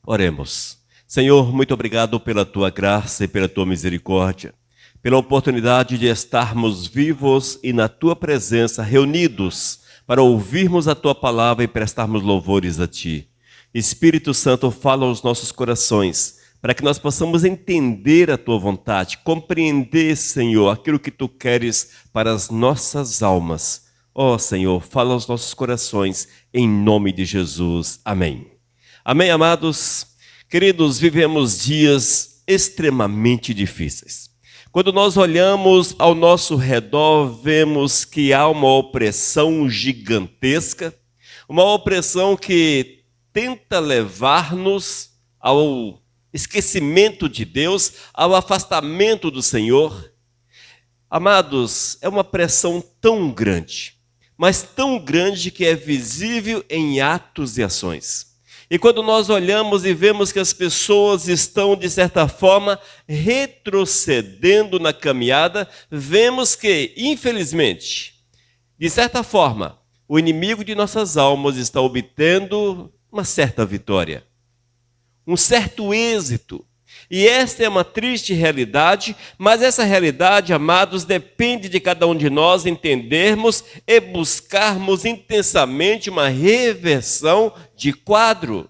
Oremos. Senhor, muito obrigado pela tua graça e pela tua misericórdia, pela oportunidade de estarmos vivos e na tua presença, reunidos para ouvirmos a tua palavra e prestarmos louvores a ti. Espírito Santo, fala aos nossos corações, para que nós possamos entender a tua vontade, compreender, Senhor, aquilo que tu queres para as nossas almas. Ó Senhor, fala aos nossos corações, em nome de Jesus. Amém. Amém, amados? Queridos, vivemos dias extremamente difíceis. Quando nós olhamos ao nosso redor, vemos que há uma opressão gigantesca, uma opressão que tenta levar-nos ao esquecimento de Deus, ao afastamento do Senhor. Amados, é uma pressão tão grande, mas tão grande que é visível em atos e ações. E quando nós olhamos e vemos que as pessoas estão, de certa forma, retrocedendo na caminhada, vemos que, infelizmente, de certa forma, o inimigo de nossas almas está obtendo uma certa vitória, um certo êxito. E esta é uma triste realidade, mas essa realidade, amados, depende de cada um de nós entendermos e buscarmos intensamente uma reversão de quadro.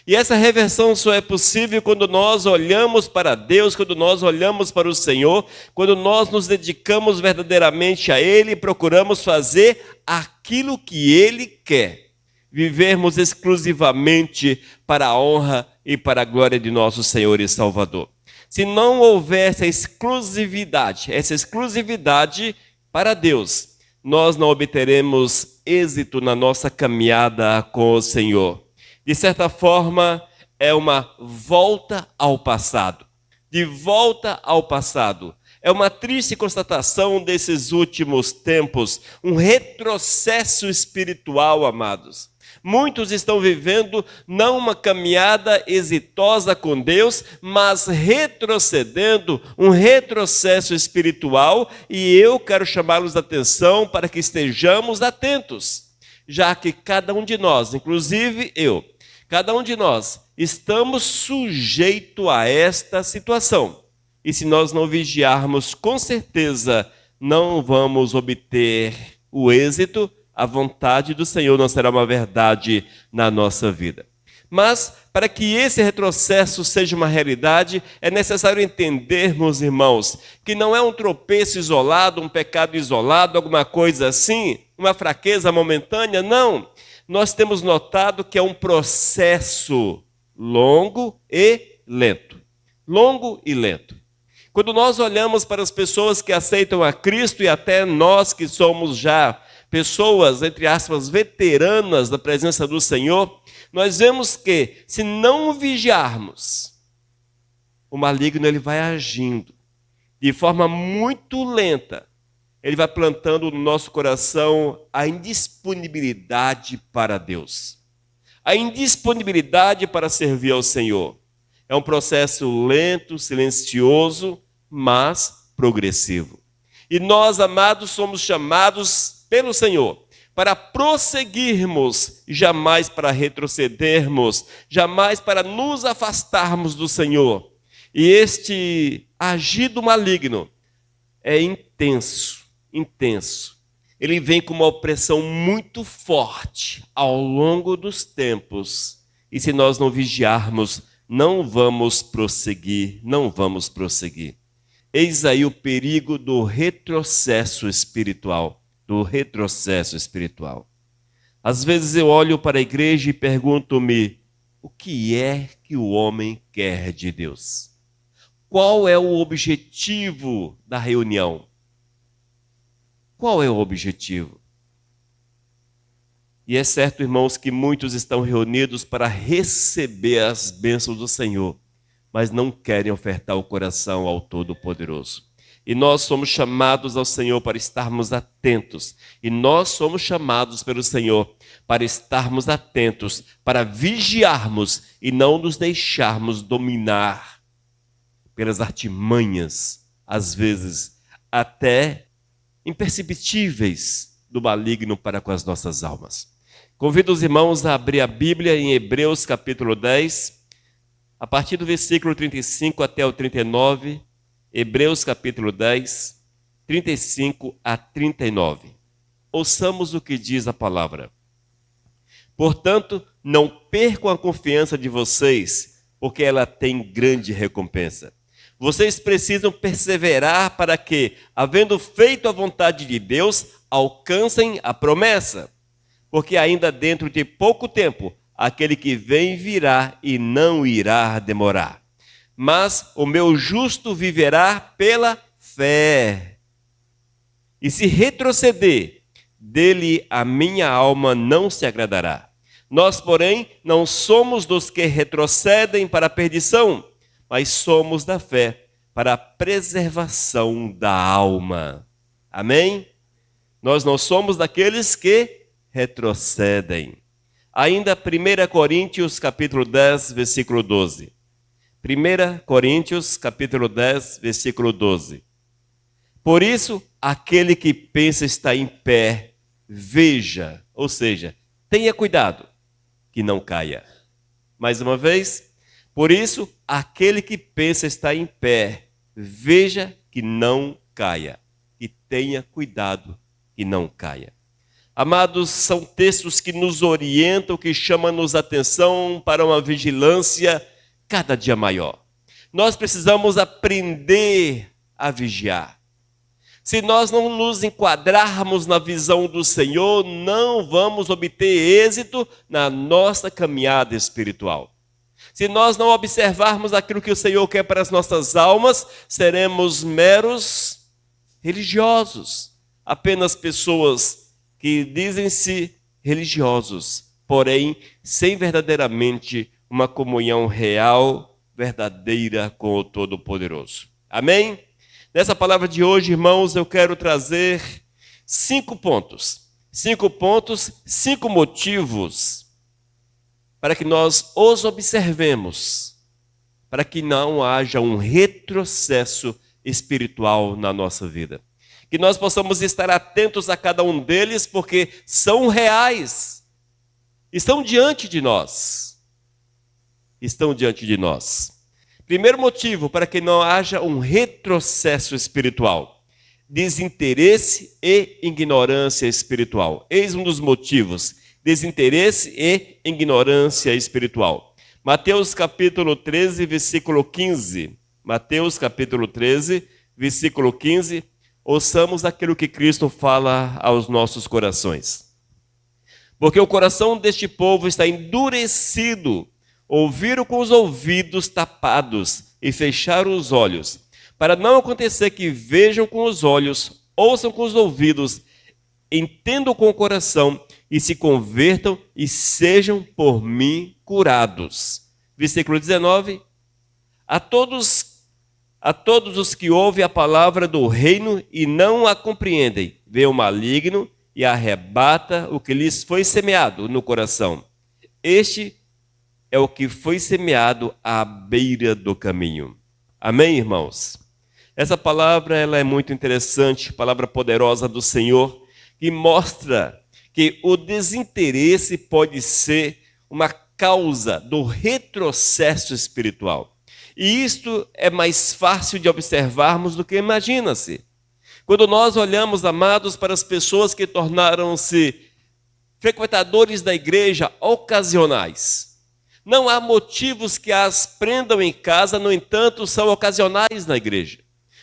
E essa reversão só é possível quando nós olhamos para Deus, quando nós olhamos para o Senhor, quando nós nos dedicamos verdadeiramente a Ele e procuramos fazer aquilo que Ele quer. Vivermos exclusivamente para a honra e para a glória de nosso Senhor e Salvador. Se não houver essa exclusividade para Deus, nós não obteremos êxito na nossa caminhada com o Senhor. De certa forma, é uma volta ao passado. De volta ao passado. É uma triste constatação desses últimos tempos, um retrocesso espiritual, amados. Muitos estão vivendo não uma caminhada exitosa com Deus, mas retrocedendo, um retrocesso espiritual, e eu quero chamá-los a atenção para que estejamos atentos, já que cada um de nós, inclusive eu, cada um de nós, estamos sujeitos a esta situação. E se nós não vigiarmos, com certeza não vamos obter o êxito. A vontade do Senhor não será uma verdade na nossa vida. Mas, para que esse retrocesso seja uma realidade, é necessário entendermos, irmãos, que não é um tropeço isolado, um pecado isolado, alguma coisa assim, uma fraqueza momentânea, não. Nós temos notado que é um processo longo e lento. Longo e lento. Quando nós olhamos para as pessoas que aceitam a Cristo e até nós que somos já pessoas, entre aspas, veteranas da presença do Senhor, nós vemos que, se não vigiarmos, o maligno ele vai agindo de forma muito lenta. Ele vai plantando no nosso coração a indisponibilidade para Deus, a indisponibilidade para servir ao Senhor. É um processo lento, silencioso, mas progressivo. E nós, amados, somos chamados pelo Senhor para prosseguirmos, jamais para retrocedermos, jamais para nos afastarmos do Senhor. E este agir do maligno é intenso. Ele vem com uma opressão muito forte ao longo dos tempos. E se nós não vigiarmos, não vamos prosseguir. Eis aí o perigo do retrocesso espiritual. Às vezes eu olho para a igreja e pergunto-me, o que é que o homem quer de Deus? Qual é o objetivo da reunião? Qual é o objetivo? E é certo, irmãos, que muitos estão reunidos para receber as bênçãos do Senhor, mas não querem ofertar o coração ao Todo-Poderoso. E nós somos chamados ao Senhor para estarmos atentos. E nós somos chamados pelo Senhor para estarmos atentos, para vigiarmos e não nos deixarmos dominar pelas artimanhas, às vezes até imperceptíveis do maligno para com as nossas almas. Convido os irmãos a abrir a Bíblia em Hebreus capítulo 10, a partir do versículo 35 até o 39, Hebreus capítulo 10, 35 a 39. Ouçamos o que diz a palavra. Portanto, não percam a confiança de vocês, porque ela tem grande recompensa. Vocês precisam perseverar para que, havendo feito a vontade de Deus, alcancem a promessa. Porque ainda dentro de pouco tempo, aquele que vem virá e não irá demorar. Mas o meu justo viverá pela fé. E se retroceder, dele a minha alma não se agradará. Nós, porém, não somos dos que retrocedem para a perdição, mas somos da fé para a preservação da alma. Amém? Nós não somos daqueles que retrocedem. Ainda 1 Coríntios capítulo 10, versículo 12. 1 Coríntios capítulo 10, versículo 12. Por isso, aquele que pensa estar em pé, veja, ou seja, tenha cuidado que não caia. Mais uma vez, por isso, aquele que pensa estar em pé, veja que não caia, e tenha cuidado que não caia. Amados, são textos que nos orientam, que chamam-nos a atenção para uma vigilância cada dia maior. Nós precisamos aprender a vigiar. Se nós não nos enquadrarmos na visão do Senhor, não vamos obter êxito na nossa caminhada espiritual. Se nós não observarmos aquilo que o Senhor quer para as nossas almas, seremos meros religiosos, apenas pessoas que dizem-se religiosos, porém sem verdadeiramente uma comunhão real, verdadeira com o Todo-Poderoso. Amém? Nessa palavra de hoje, irmãos, eu quero trazer 5 pontos. 5 motivos para que nós os observemos, para que não haja um retrocesso espiritual na nossa vida. Que nós possamos estar atentos a cada um deles, porque são reais. Estão diante de nós. Estão diante de nós. Primeiro motivo para que não haja um retrocesso espiritual: desinteresse e ignorância espiritual. Eis um dos motivos: desinteresse e ignorância espiritual. Mateus capítulo 13, versículo 15. Mateus capítulo 13, versículo 15. Ouçamos aquilo que Cristo fala aos nossos corações. Porque o coração deste povo está endurecido, ouviram com os ouvidos tapados e fecharam os olhos, para não acontecer que vejam com os olhos, ouçam com os ouvidos, entendam com o coração e se convertam e sejam por mim curados. Versículo 19. A todos os que ouvem a palavra do reino e não a compreendem, vem o maligno e arrebata o que lhes foi semeado no coração. Este é o que foi semeado à beira do caminho. Amém, irmãos? Essa palavra ela é muito interessante, palavra poderosa do Senhor, que mostra que o desinteresse pode ser uma causa do retrocesso espiritual. E isto é mais fácil de observarmos do que imagina-se. Quando nós olhamos, amados, para as pessoas que tornaram-se frequentadores da igreja ocasionais, não há motivos que as prendam em casa, no entanto, são ocasionais na igreja.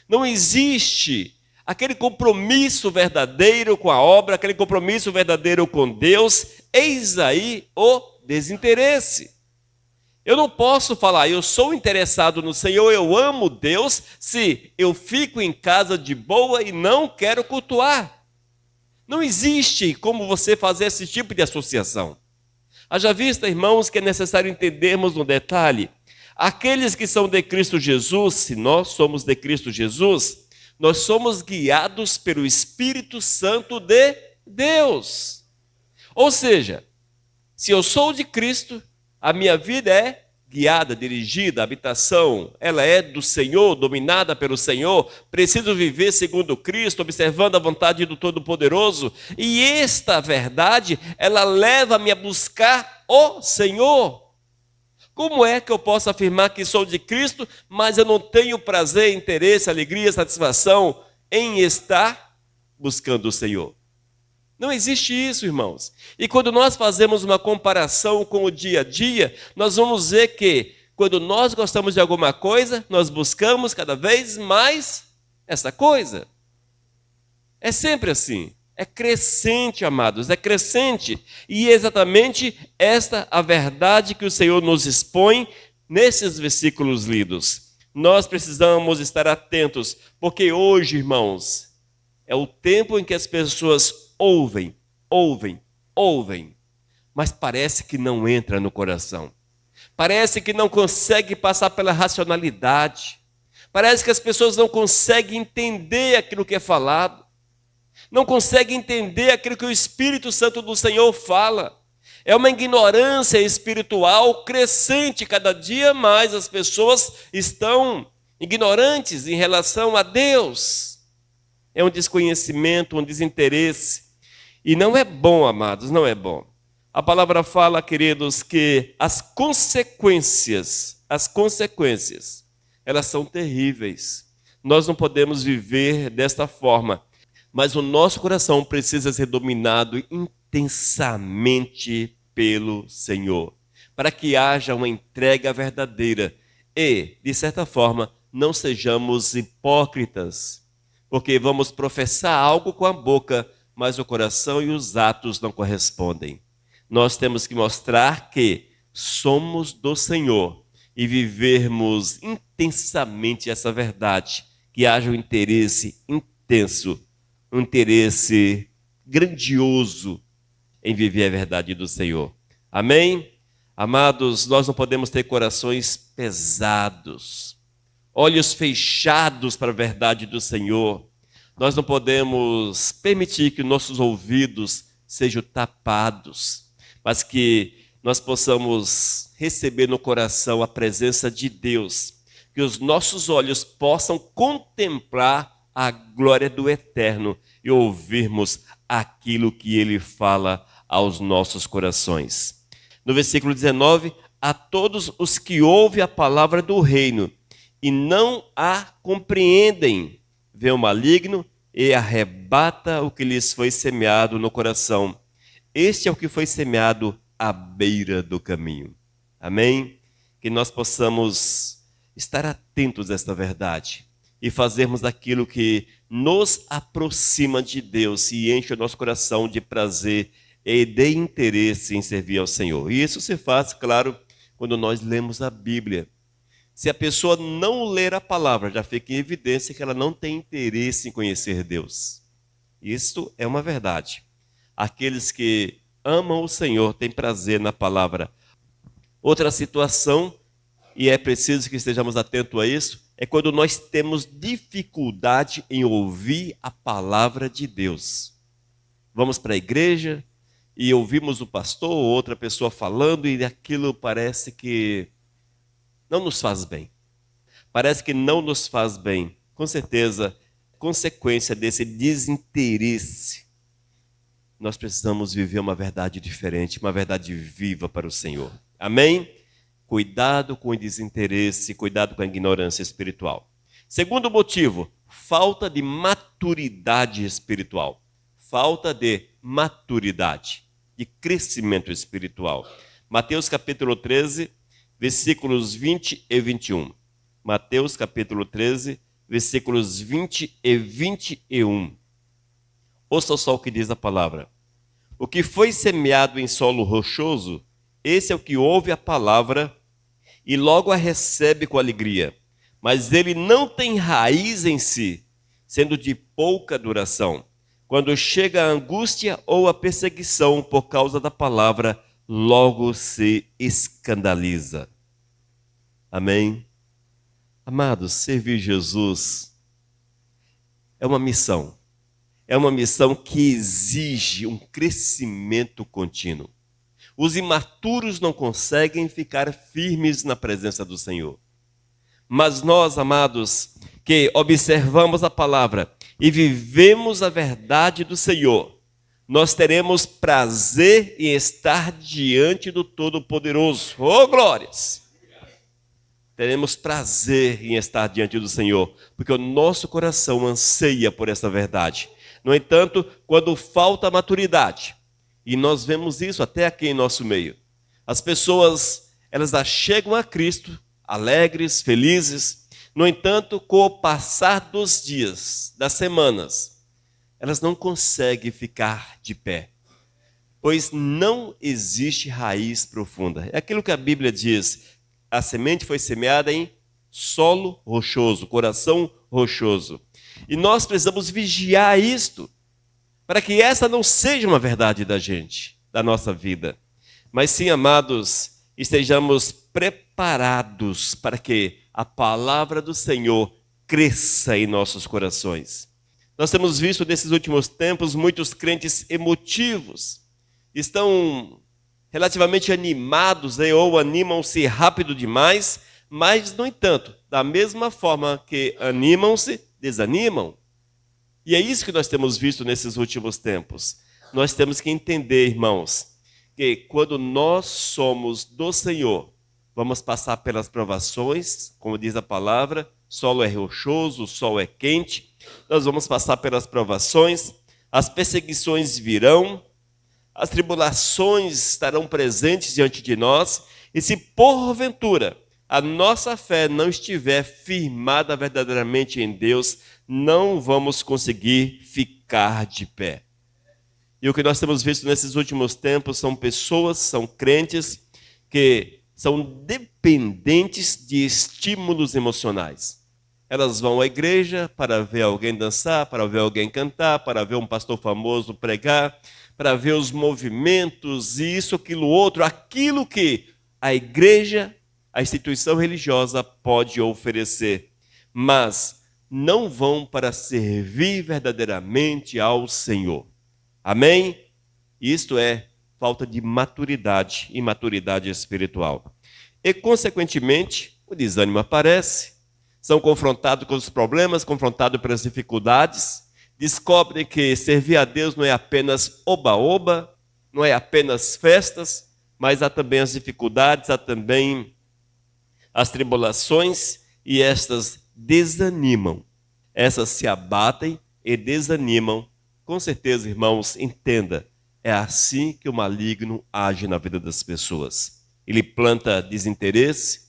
Não existe aquele compromisso verdadeiro com a obra, aquele compromisso verdadeiro com Deus. Eis aí o desinteresse. Eu não posso falar, eu sou interessado no Senhor, eu amo Deus, se eu fico em casa de boa e não quero cultuar. Não existe como você fazer esse tipo de associação. Haja vista, irmãos, que é necessário entendermos no detalhe. Aqueles que são de Cristo Jesus, se nós somos de Cristo Jesus, nós somos guiados pelo Espírito Santo de Deus. Ou seja, se eu sou de Cristo, a minha vida é guiada, dirigida, a habitação, ela é do Senhor, dominada pelo Senhor. Preciso viver segundo Cristo, observando a vontade do Todo-Poderoso. E esta verdade, ela leva-me a buscar o Senhor. Como é que eu posso afirmar que sou de Cristo, mas eu não tenho prazer, interesse, alegria, satisfação em estar buscando o Senhor? Não existe isso, irmãos. E quando nós fazemos uma comparação com o dia a dia, nós vamos ver que quando nós gostamos de alguma coisa, nós buscamos cada vez mais essa coisa. É sempre assim. É crescente, amados, é crescente. E é exatamente esta a verdade que o Senhor nos expõe nesses versículos lidos. Nós precisamos estar atentos, porque hoje, irmãos, é o tempo em que as pessoas ouvem, mas parece que não entra no coração. Parece que não consegue passar pela racionalidade. Parece que as pessoas não conseguem entender aquilo que é falado. Não conseguem entender aquilo que o Espírito Santo do Senhor fala. É uma ignorância espiritual crescente. Cada dia mais as pessoas estão ignorantes em relação a Deus. É um desconhecimento, um desinteresse. E não é bom, amados, não é bom. A palavra fala, queridos, que as consequências, elas são terríveis. Nós não podemos viver desta forma. Mas o nosso coração precisa ser dominado intensamente pelo Senhor, para que haja uma entrega verdadeira e, de certa forma, não sejamos hipócritas, porque vamos professar algo com a boca, mas o coração e os atos não correspondem. Nós temos que mostrar que somos do Senhor e vivermos intensamente essa verdade, que haja um interesse intenso, um interesse grandioso em viver a verdade do Senhor. Amém? Amados, nós não podemos ter corações pesados, olhos fechados para a verdade do Senhor. Nós não podemos permitir que nossos ouvidos sejam tapados, mas que nós possamos receber no coração a presença de Deus, que os nossos olhos possam contemplar a glória do Eterno e ouvirmos aquilo que Ele fala aos nossos corações. No versículo 19, a todos os que ouvem a palavra do reino e não a compreendem, vem o maligno e arrebata o que lhes foi semeado no coração. Este é o que foi semeado à beira do caminho. Amém? Que nós possamos estar atentos a esta verdade e fazermos aquilo que nos aproxima de Deus e enche o nosso coração de prazer e de interesse em servir ao Senhor. E isso se faz, claro, quando nós lemos a Bíblia. Se a pessoa não ler a palavra, já fica em evidência que ela não tem interesse em conhecer Deus. Isso é uma verdade. Aqueles que amam o Senhor têm prazer na palavra. Outra situação, e é preciso que estejamos atentos a isso, é quando nós temos dificuldade em ouvir a palavra de Deus. Vamos para a igreja e ouvimos o pastor ou outra pessoa falando e aquilo parece que não nos faz bem. Parece que não nos faz bem. Com certeza, consequência desse desinteresse, nós precisamos viver uma verdade diferente, uma verdade viva para o Senhor. Amém? Cuidado com o desinteresse, cuidado com a ignorância espiritual. Segundo motivo, falta de maturidade espiritual. Falta de maturidade, de crescimento espiritual. Mateus capítulo 13, versículos 20 e 21. Mateus capítulo 13, versículos 20 e 21. Ouça só o que diz a palavra. O que foi semeado em solo rochoso, esse é o que ouve a palavra e logo a recebe com alegria. Mas ele não tem raiz em si, sendo de pouca duração. Quando chega a angústia ou a perseguição por causa da palavra, logo se escandaliza. Amém? Amados, servir Jesus é uma missão. É uma missão que exige um crescimento contínuo. Os imaturos não conseguem ficar firmes na presença do Senhor. Mas nós, amados, que observamos a palavra e vivemos a verdade do Senhor, nós teremos prazer em estar diante do Todo-Poderoso. Oh, glórias! teremos prazer em estar diante do Senhor, porque o nosso coração anseia por essa verdade. No entanto, quando falta maturidade, e nós vemos isso até aqui em nosso meio, as pessoas, elas chegam a Cristo alegres, felizes. No entanto, com o passar dos dias, das semanas, elas não conseguem ficar de pé, pois não existe raiz profunda. É aquilo que a Bíblia diz: a semente foi semeada em solo rochoso, coração rochoso. E nós precisamos vigiar isto, para que essa não seja uma verdade da gente, da nossa vida. Mas sim, amados, estejamos preparados para que a palavra do Senhor cresça em nossos corações. Nós temos visto nesses últimos tempos muitos crentes emotivos, estão relativamente animados, ou animam-se rápido demais, mas, no entanto, da mesma forma que animam-se, desanimam. E é isso que nós temos visto nesses últimos tempos. Nós temos que entender, irmãos, que quando nós somos do Senhor, vamos passar pelas provações, como diz a palavra, solo é rochoso, o sol é quente, nós vamos passar pelas provações, as perseguições virão, as tribulações estarão presentes diante de nós, e se porventura a nossa fé não estiver firmada verdadeiramente em Deus, não vamos conseguir ficar de pé. E o que nós temos visto nesses últimos tempos são pessoas, são crentes que são dependentes de estímulos emocionais. Elas vão à igreja para ver alguém dançar, para ver alguém cantar, para ver um pastor famoso pregar, para ver os movimentos, isso, aquilo, outro, aquilo que a igreja, a instituição religiosa pode oferecer, mas não vão para servir verdadeiramente ao Senhor. Amém? Isto é falta de maturidade, imaturidade espiritual. E, consequentemente, o desânimo aparece, são confrontados com os problemas, confrontados pelas dificuldades, descobrem que servir a Deus não é apenas oba-oba, não é apenas festas, mas há também as dificuldades, há também as tribulações, e estas desanimam. Essas se abatem e desanimam. Com certeza, irmãos, entenda, é assim que o maligno age na vida das pessoas. Ele planta desinteresse,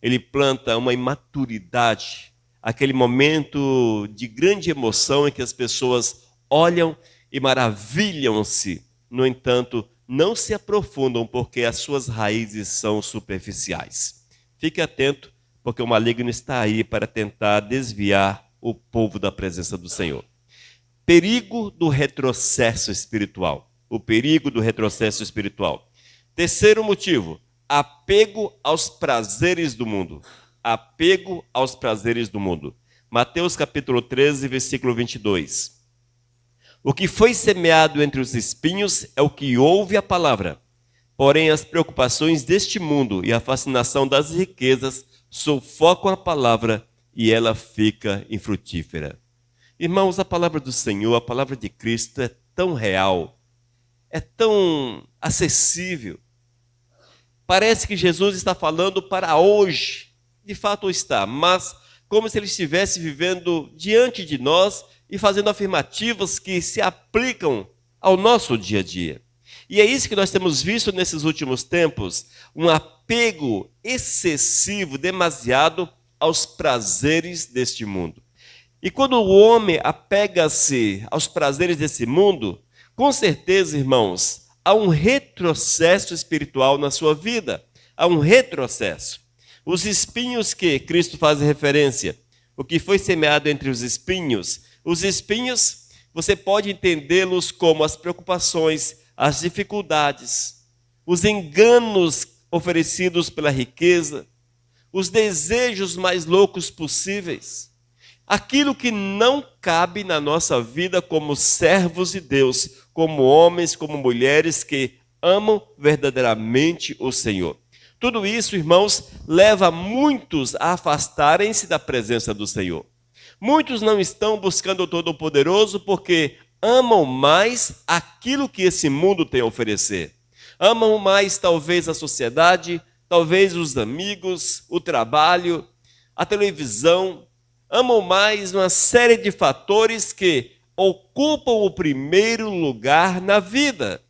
ele planta uma imaturidade, aquele momento de grande emoção em que as pessoas olham e maravilham-se. No entanto, não se aprofundam porque as suas raízes são superficiais. Fique atento, porque o maligno está aí para tentar desviar o povo da presença do Senhor. Perigo do retrocesso espiritual. O perigo do retrocesso espiritual. Terceiro motivo, apego aos prazeres do mundo. Apego aos prazeres do mundo. Mateus capítulo 13, versículo 22. O que foi semeado entre os espinhos é o que ouve a palavra. Porém, as preocupações deste mundo e a fascinação das riquezas sufocam a palavra e ela fica infrutífera. Irmãos, a palavra do Senhor, a palavra de Cristo é tão real, é tão acessível. Parece que Jesus está falando para hoje, de fato está, mas como se ele estivesse vivendo diante de nós e fazendo afirmativas que se aplicam ao nosso dia a dia. E é isso que nós temos visto nesses últimos tempos, um apego excessivo, demasiado aos prazeres deste mundo. E quando o homem apega-se aos prazeres desse mundo, com certeza, irmãos, há um retrocesso espiritual na sua vida, há um retrocesso. Os espinhos que Cristo faz referência, o que foi semeado entre os espinhos você pode entendê-los como as preocupações, as dificuldades, os enganos oferecidos pela riqueza, os desejos mais loucos possíveis, aquilo que não cabe na nossa vida como servos de Deus, como homens, como mulheres que amam verdadeiramente o Senhor. Tudo isso, irmãos, leva muitos a afastarem-se da presença do Senhor. Muitos não estão buscando o Todo-Poderoso porque amam mais aquilo que esse mundo tem a oferecer. Amam mais, talvez, a sociedade, talvez os amigos, o trabalho, a televisão, amam mais uma série de fatores que ocupam o primeiro lugar na vida.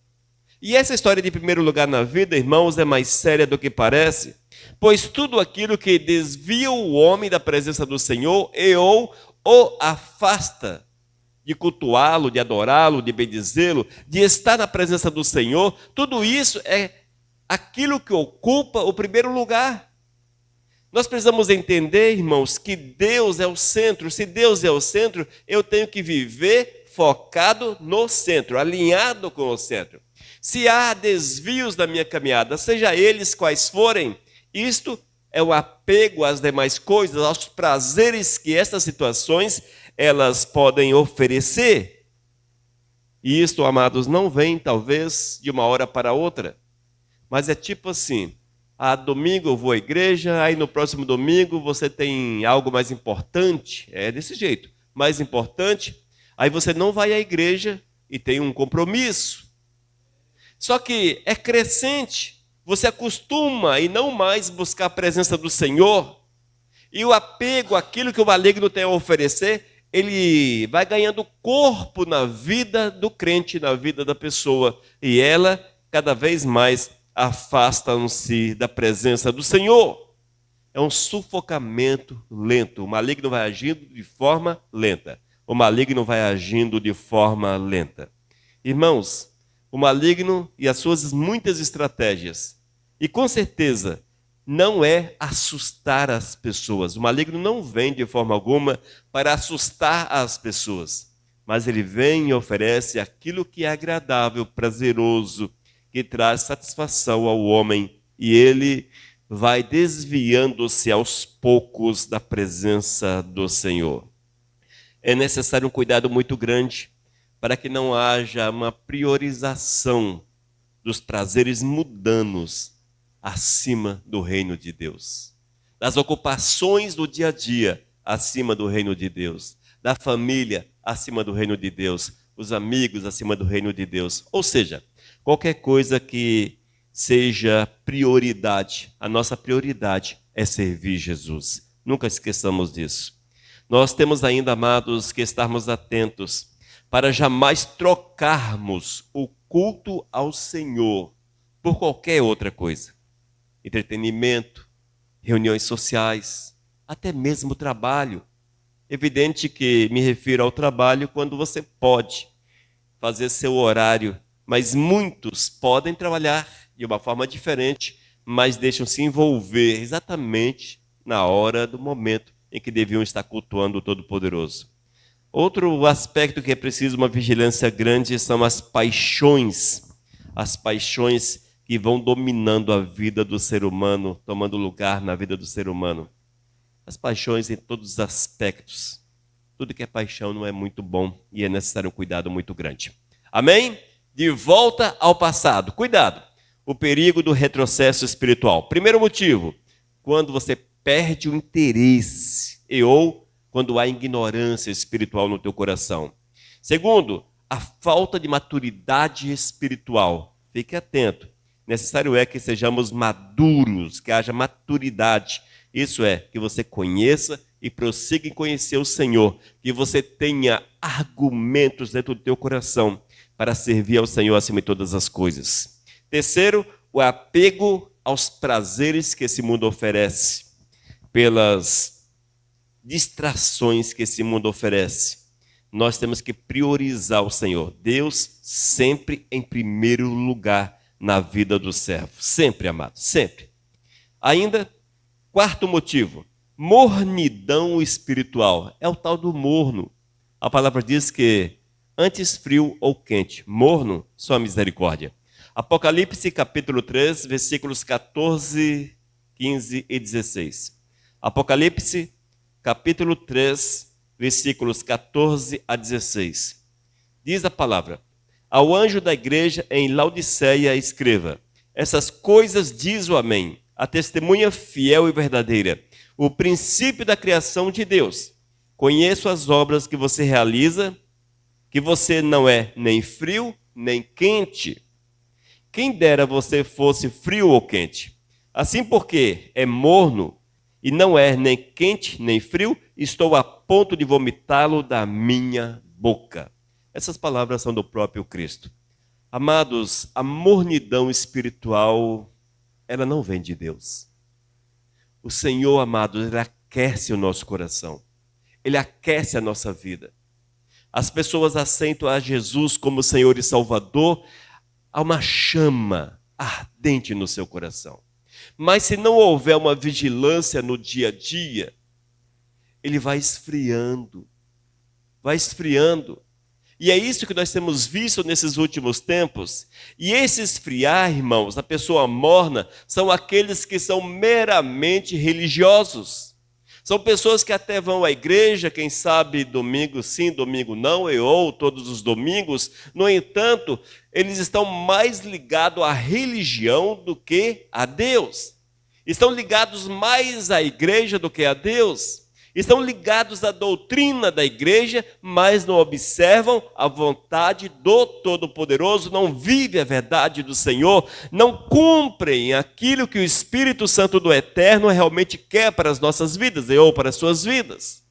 E essa história de primeiro lugar na vida, irmãos, é mais séria do que parece, pois tudo aquilo que desvia o homem da presença do Senhor ou o afasta de cultuá-lo, de adorá-lo, de bendizê-lo, de estar na presença do Senhor, tudo isso é aquilo que ocupa o primeiro lugar. Nós precisamos entender, irmãos, que Deus é o centro. Se Deus é o centro, eu tenho que viver focado no centro, alinhado com o centro. Se há desvios da minha caminhada, seja eles quais forem, isto é o apego às demais coisas, aos prazeres que estas situações elas podem oferecer. E isto, amados, não vem talvez de uma hora para outra, mas é tipo assim: domingo eu vou à igreja, aí no próximo domingo você tem algo mais importante, é desse jeito, mais importante, aí você não vai à igreja e tem um compromisso. Só que é crescente, você acostuma e não mais buscar a presença do Senhor, e o apego àquilo que o maligno tem a oferecer, ele vai ganhando corpo na vida do crente, na vida da pessoa, e ela cada vez mais afastam-se da presença do Senhor. É um sufocamento lento. O maligno vai agindo de forma lenta. O maligno vai agindo de forma lenta. Irmãos, o maligno e as suas muitas estratégias, e com certeza não é assustar as pessoas. O maligno não vem de forma alguma para assustar as pessoas, mas ele vem e oferece aquilo que é agradável, prazeroso, que traz satisfação ao homem, e ele vai desviando-se aos poucos da presença do Senhor. É necessário um cuidado muito grande para que não haja uma priorização dos prazeres mundanos acima do reino de Deus, das ocupações do dia a dia acima do reino de Deus, da família acima do reino de Deus, os amigos acima do reino de Deus. Ou seja, qualquer coisa que seja prioridade, a nossa prioridade é servir Jesus. Nunca esqueçamos disso. Nós temos ainda, amados, que estarmos atentos para jamais trocarmos o culto ao Senhor por qualquer outra coisa. Entretenimento, reuniões sociais, até mesmo trabalho. Evidente que me refiro ao trabalho quando você pode fazer seu horário, mas muitos podem trabalhar de uma forma diferente, mas deixam se envolver exatamente na hora do momento em que deviam estar cultuando o Todo-Poderoso. Outro aspecto que é preciso uma vigilância grande são as paixões que vão dominando a vida do ser humano, tomando lugar na vida do ser humano. As paixões em todos os aspectos. Tudo que é paixão não é muito bom e é necessário um cuidado muito grande. Amém? De volta ao passado. Cuidado. O perigo do retrocesso espiritual. Primeiro motivo, quando você perde o interesse ou quando há ignorância espiritual no teu coração. Segundo, a falta de maturidade espiritual. Fique atento. Necessário é que sejamos maduros, que haja maturidade. Isso é, que você conheça e prossiga em conhecer o Senhor. Que você tenha argumentos dentro do teu coração para servir ao Senhor acima de todas as coisas. Terceiro, o apego aos prazeres que esse mundo oferece, pelas distrações que esse mundo oferece. Nós temos que priorizar o Senhor. Deus sempre em primeiro lugar na vida do servo. Sempre, amado, sempre. Ainda, quarto motivo, mornidão espiritual. É o tal do morno. A palavra diz que antes frio ou quente, morno, só misericórdia. Apocalipse capítulo 3, versículos 14, 15 e 16. Apocalipse capítulo 3, versículos 14 a 16. Diz a palavra: ao anjo da igreja em Laodiceia escreva: essas coisas diz o Amém, a testemunha fiel e verdadeira, o princípio da criação de Deus. Conheço as obras que você realiza, que você não é nem frio nem quente. Quem dera você fosse frio ou quente. Assim, porque é morno e não é nem quente nem frio, estou a ponto de vomitá-lo da minha boca. Essas palavras são do próprio Cristo. Amados, a mornidão espiritual, ela não vem de Deus. O Senhor, amados, ele aquece o nosso coração. Ele aquece a nossa vida. As pessoas aceitam a Jesus como Senhor e Salvador, há uma chama ardente no seu coração. Mas se não houver uma vigilância no dia a dia, ele vai esfriando, vai esfriando. E é isso que nós temos visto nesses últimos tempos. E esse esfriar, irmãos, a pessoa morna, são aqueles que são meramente religiosos. São pessoas que até vão à igreja, quem sabe domingo sim, domingo não, ou todos os domingos. No entanto, eles estão mais ligados à religião do que a Deus. Estão ligados mais à igreja do que a Deus. Estão ligados à doutrina da igreja, mas não observam a vontade do Todo-Poderoso, não vivem a verdade do Senhor, não cumprem aquilo que o Espírito Santo do Eterno realmente quer para as nossas vidas ou para as suas vidas.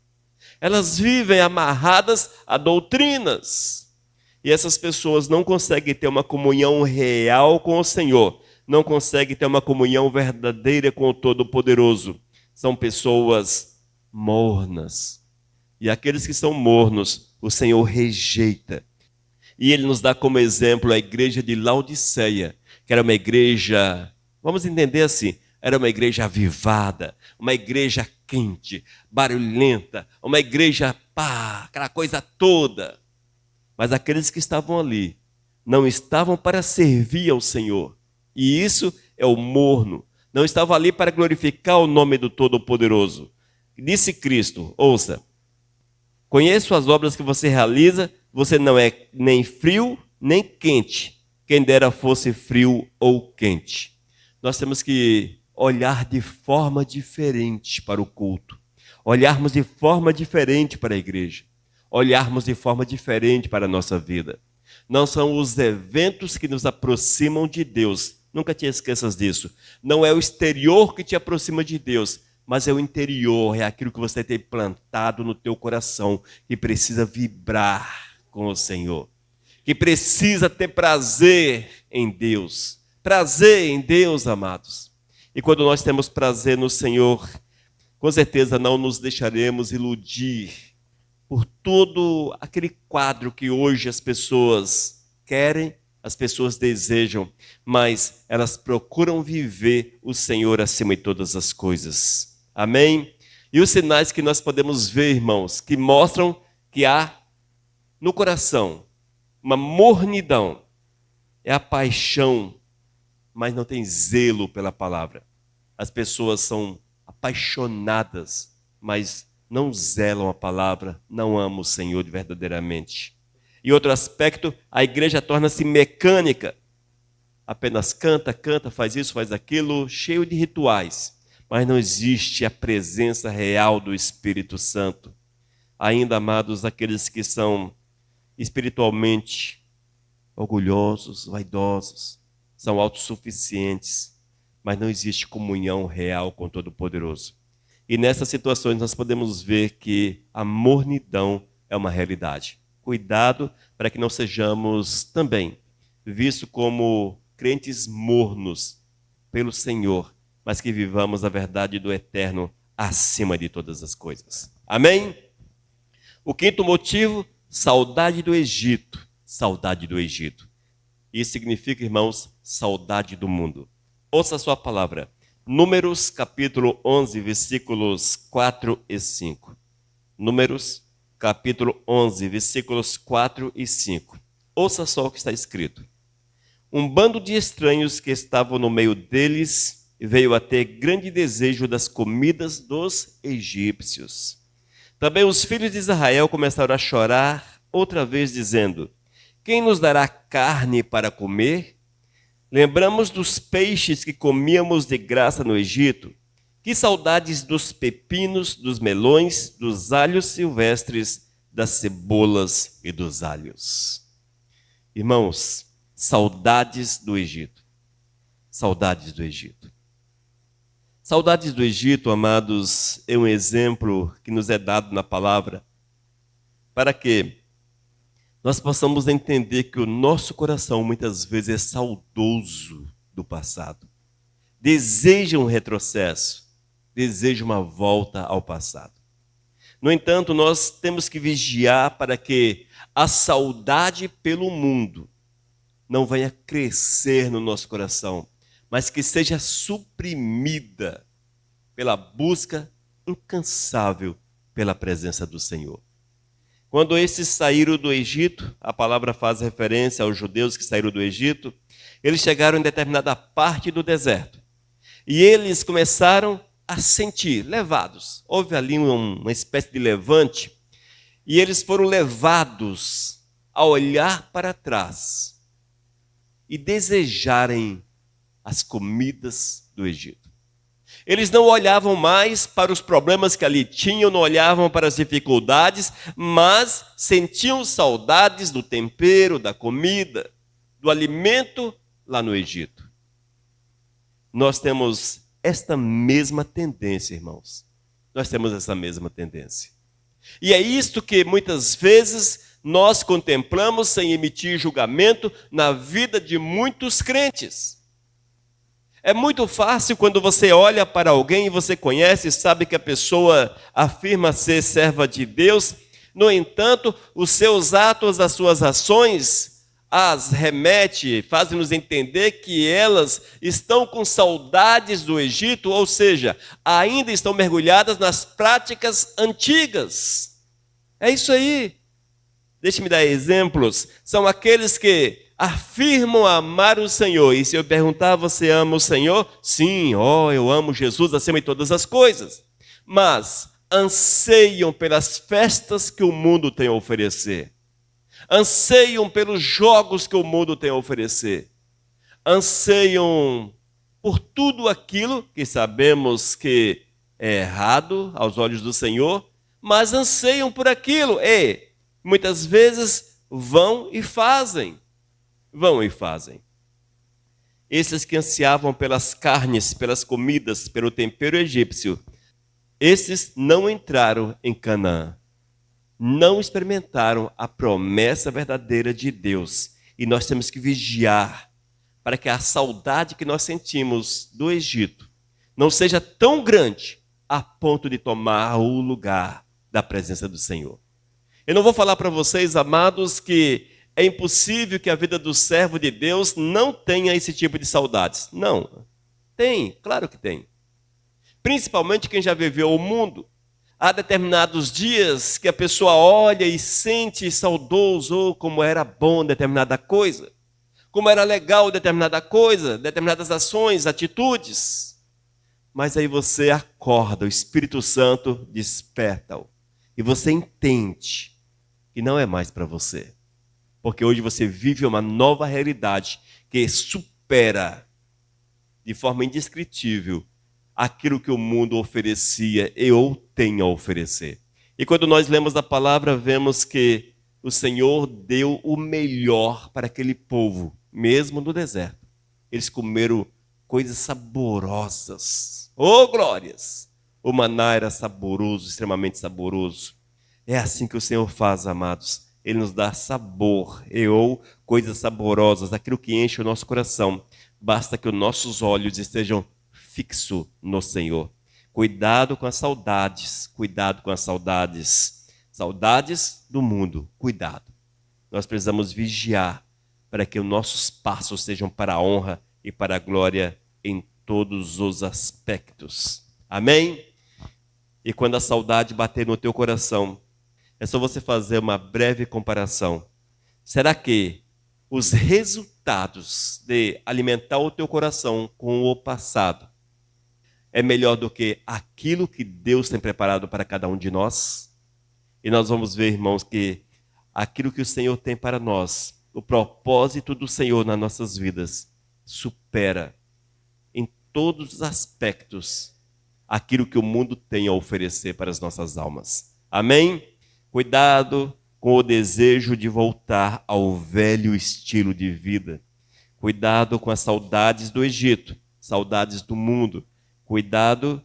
Elas vivem amarradas a doutrinas. E essas pessoas não conseguem ter uma comunhão real com o Senhor, não conseguem ter uma comunhão verdadeira com o Todo-Poderoso. São pessoas mornas. E aqueles que são mornos, o Senhor rejeita. E ele nos dá como exemplo a igreja de Laodiceia, que era uma igreja, vamos entender assim, era uma igreja avivada, uma igreja quente, barulhenta, uma igreja, aquela coisa toda. Mas aqueles que estavam ali não estavam para servir ao Senhor. E isso é o morno. Não estavam ali para glorificar o nome do Todo-Poderoso. Disse Cristo, ouça, conheço as obras que você realiza, você não é nem frio nem quente, quem dera fosse frio ou quente. Nós temos que olhar de forma diferente para o culto, olharmos de forma diferente para a igreja, olharmos de forma diferente para a nossa vida. Não são os eventos que nos aproximam de Deus, nunca te esqueças disso. Não é o exterior que te aproxima de Deus, mas é o interior, é aquilo que você tem plantado no teu coração, que precisa vibrar com o Senhor, que precisa ter prazer em Deus. Prazer em Deus, amados. E quando nós temos prazer no Senhor, com certeza não nos deixaremos iludir por todo aquele quadro que hoje as pessoas querem, as pessoas desejam, mas elas procuram viver o Senhor acima de todas as coisas. Amém? E os sinais que nós podemos ver, irmãos, que mostram que há no coração uma mornidão, é a paixão, mas não tem zelo pela palavra. As pessoas são apaixonadas, mas não zelam a palavra, não amam o Senhor verdadeiramente. E outro aspecto, a igreja torna-se mecânica. Apenas canta, faz isso, faz aquilo, cheio de rituais. Mas não existe a presença real do Espírito Santo. Ainda, amados, aqueles que são espiritualmente orgulhosos, vaidosos, são autossuficientes, mas não existe comunhão real com o Todo-Poderoso. E nessas situações nós podemos ver que a mornidão é uma realidade. Cuidado para que não sejamos também vistos como crentes mornos pelo Senhor, mas que vivamos a verdade do eterno acima de todas as coisas. Amém? O quinto motivo, saudade do Egito. Saudade do Egito. Isso significa, irmãos, saudade do mundo. Ouça a sua palavra. Números, capítulo 11, versículos 4 e 5. Números, capítulo 11, versículos 4 e 5. Ouça só o que está escrito. Um bando de estranhos que estavam no meio deles veio a ter grande desejo das comidas dos egípcios. Também os filhos de Israel começaram a chorar outra vez, dizendo: quem nos dará carne para comer? Lembramos dos peixes que comíamos de graça no Egito. Que saudades dos pepinos, dos melões, dos alhos silvestres, das cebolas e dos alhos. Irmãos, saudades do Egito. Saudades do Egito. Saudades do Egito, amados, é um exemplo que nos é dado na palavra para que nós possamos entender que o nosso coração muitas vezes é saudoso do passado. Deseja um retrocesso, deseja uma volta ao passado. No entanto, nós temos que vigiar para que a saudade pelo mundo não venha crescer no nosso coração, mas que seja suprimida pela busca incansável pela presença do Senhor. Quando esses saíram do Egito, a palavra faz referência aos judeus que saíram do Egito, eles chegaram em determinada parte do deserto. E eles começaram a sentir, levados. Houve ali uma espécie de levante, e eles foram levados a olhar para trás e desejarem as comidas do Egito. Eles não olhavam mais para os problemas que ali tinham, não olhavam para as dificuldades, mas sentiam saudades do tempero, da comida, do alimento lá no Egito. Nós temos esta mesma tendência, irmãos. Nós temos essa mesma tendência. E é isto que muitas vezes nós contemplamos sem emitir julgamento na vida de muitos crentes. É muito fácil quando você olha para alguém e você conhece e sabe que a pessoa afirma ser serva de Deus. No entanto, os seus atos, as suas ações as remete, fazem-nos entender que elas estão com saudades do Egito, ou seja, ainda estão mergulhadas nas práticas antigas. É isso aí. Deixe-me dar exemplos. São aqueles que afirmam amar o Senhor. E se eu perguntar, você ama o Senhor? Sim, eu amo Jesus acima de todas as coisas. Mas anseiam pelas festas que o mundo tem a oferecer. Anseiam pelos jogos que o mundo tem a oferecer. Anseiam por tudo aquilo que sabemos que é errado aos olhos do Senhor, mas anseiam por aquilo. E muitas vezes vão e fazem. Vão e fazem. Esses que ansiavam pelas carnes, pelas comidas, pelo tempero egípcio, esses não entraram em Canaã. Não experimentaram a promessa verdadeira de Deus. E nós temos que vigiar para que a saudade que nós sentimos do Egito não seja tão grande a ponto de tomar o lugar da presença do Senhor. Eu não vou falar para vocês, amados, que é impossível que a vida do servo de Deus não tenha esse tipo de saudades. Não, tem, claro que tem. Principalmente quem já viveu o mundo. Há determinados dias que a pessoa olha e sente saudoso, como era bom determinada coisa, como era legal determinada coisa, determinadas ações, atitudes. Mas aí você acorda, o Espírito Santo desperta-o. E você entende que não é mais para você. Porque hoje você vive uma nova realidade que supera de forma indescritível aquilo que o mundo oferecia e ou tem a oferecer. E quando nós lemos a palavra, vemos que o Senhor deu o melhor para aquele povo, mesmo no deserto. Eles comeram coisas saborosas. Oh, glórias! O maná era saboroso, extremamente saboroso. É assim que o Senhor faz, amados. Ele nos dá sabor e ou coisas saborosas, aquilo que enche o nosso coração. Basta que os nossos olhos estejam fixos no Senhor. Cuidado com as saudades, cuidado com as saudades. Saudades do mundo, cuidado. Nós precisamos vigiar para que os nossos passos sejam para a honra e para a glória em todos os aspectos. Amém? E quando a saudade bater no teu coração, é só você fazer uma breve comparação. Será que os resultados de alimentar o teu coração com o passado é melhor do que aquilo que Deus tem preparado para cada um de nós? E nós vamos ver, irmãos, que aquilo que o Senhor tem para nós, o propósito do Senhor nas nossas vidas, supera em todos os aspectos aquilo que o mundo tem a oferecer para as nossas almas. Amém? Cuidado com o desejo de voltar ao velho estilo de vida. Cuidado com as saudades do Egito, saudades do mundo. Cuidado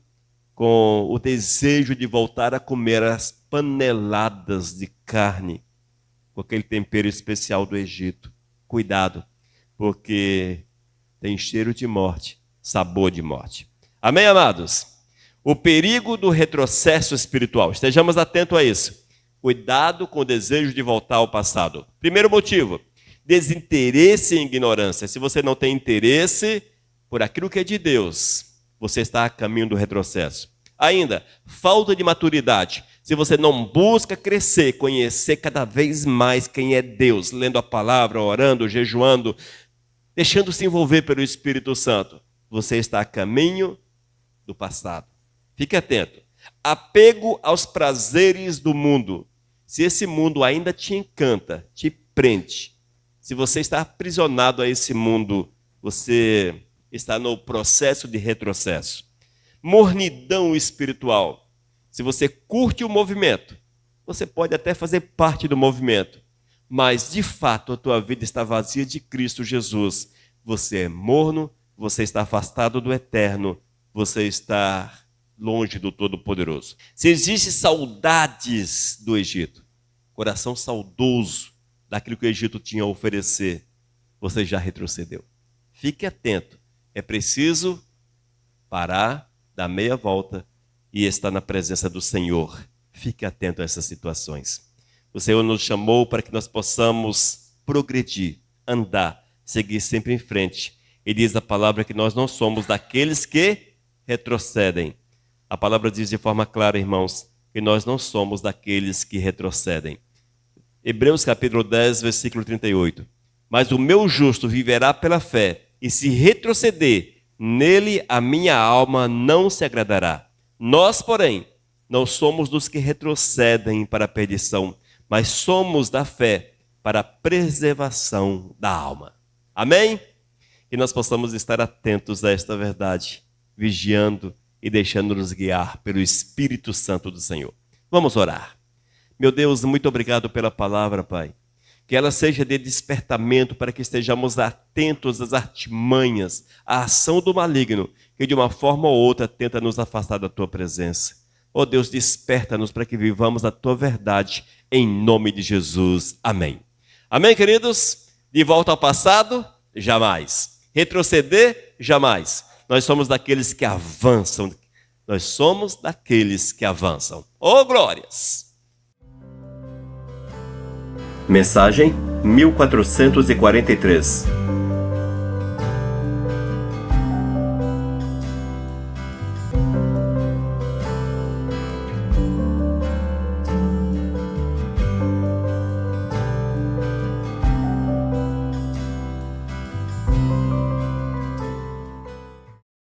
com o desejo de voltar a comer as paneladas de carne, com aquele tempero especial do Egito. Cuidado, porque tem cheiro de morte, sabor de morte. Amém, amados? O perigo do retrocesso espiritual. Estejamos atentos a isso. Cuidado com o desejo de voltar ao passado. Primeiro motivo, desinteresse e ignorância. Se você não tem interesse por aquilo que é de Deus, você está a caminho do retrocesso. Ainda, falta de maturidade. Se você não busca crescer, conhecer cada vez mais quem é Deus, lendo a palavra, orando, jejuando, deixando-se envolver pelo Espírito Santo, você está a caminho do passado. Fique atento. Apego aos prazeres do mundo. Se esse mundo ainda te encanta, te prende, se você está aprisionado a esse mundo, você está no processo de retrocesso. Mornidão espiritual. Se você curte o movimento, você pode até fazer parte do movimento, mas de fato a tua vida está vazia de Cristo Jesus. Você é morno, você está afastado do eterno, você está longe do Todo-Poderoso. Se existe saudades do Egito, coração saudoso daquilo que o Egito tinha a oferecer, você já retrocedeu. Fique atento, é preciso parar, dar meia volta e estar na presença do Senhor. Fique atento a essas situações. O Senhor nos chamou para que nós possamos progredir, andar, seguir sempre em frente. E diz a palavra que nós não somos daqueles que retrocedem. A palavra diz de forma clara, irmãos, que nós não somos daqueles que retrocedem. Hebreus capítulo 10, versículo 38. Mas o meu justo viverá pela fé, e se retroceder, nele a minha alma não se agradará. Nós, porém, não somos dos que retrocedem para a perdição, mas somos da fé para a preservação da alma. Amém? Que nós possamos estar atentos a esta verdade, vigiando e deixando-nos guiar pelo Espírito Santo do Senhor. Vamos orar. Meu Deus, muito obrigado pela palavra, Pai. Que ela seja de despertamento para que estejamos atentos às artimanhas, à ação do maligno, que de uma forma ou outra tenta nos afastar da Tua presença. Oh Deus, desperta-nos para que vivamos a Tua verdade, em nome de Jesus. Amém. Amém, queridos? De volta ao passado? Jamais. Retroceder? Jamais. Nós somos daqueles que avançam. Nós somos daqueles que avançam. Oh, glórias! Mensagem 1443.